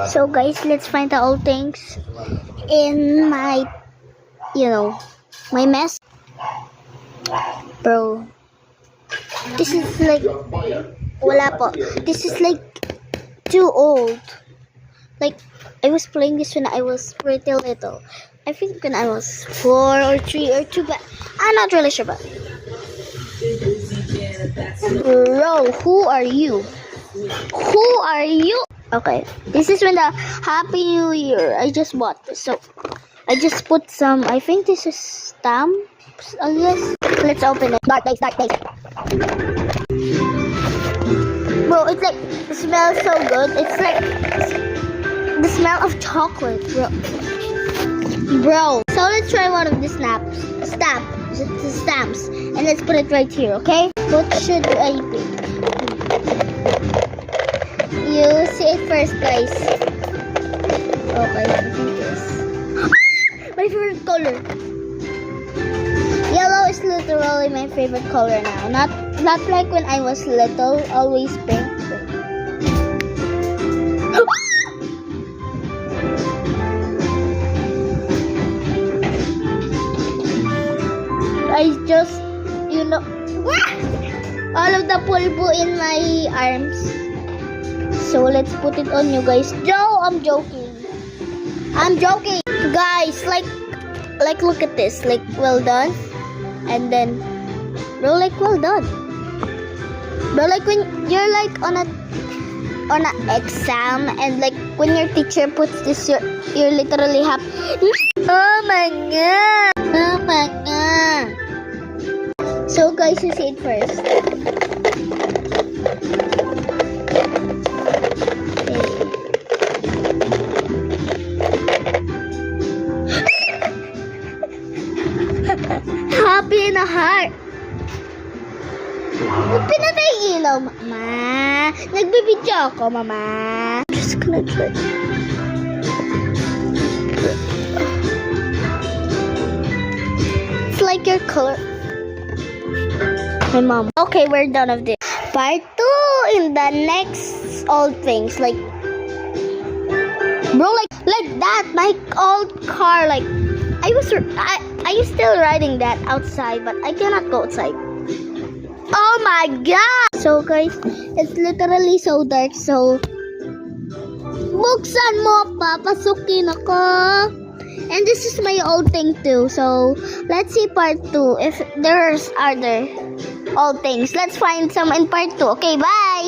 So guys, let's find the old things in my, my mess. Bro, this is like, wala po. This is like too old. Like, I was playing this when I was pretty little. I think when I was 4 or 3 or 2, but I'm not really sure. But bro, who are you? Who are you? Okay, this is when the Happy New Year. I just bought this, so I just put some. I think this is stamps, I guess. Let's open it. Dark days, dark days. Bro, it's like, it smells so good. It's like the smell of chocolate, bro. So let's try one of the stamps, and let's put it right here, okay? What should I pick? You see it first, guys. Okay, I think this. My favorite color. Yellow is literally my favorite color now. Not like when I was little, always pink. I just, all of the pulbo in my arms. So let's put it on you guys. Joe, I'm joking. Guys, like look at this. Like, well done. And then, bro, like, well done. Bro, like when you're like on a exam, and like when your teacher puts this, you're literally happy. Oh my god. So guys, you see it first. Happy in a heart. Pinatay ilaw, mama. Nagbibidyo ako, mama. Just gonna try. It's like your color. My mom. Okay, we're done of this. Part 2 in the next old things. Like, bro, like that. My old car, like, I was still riding that outside, but I cannot go outside. Oh my god! So guys, it's literally so dark, so buksan mo, papasukin ako. And this is my old thing too, so let's see part 2 if there's other old things. Let's find some in part 2. Okay, bye!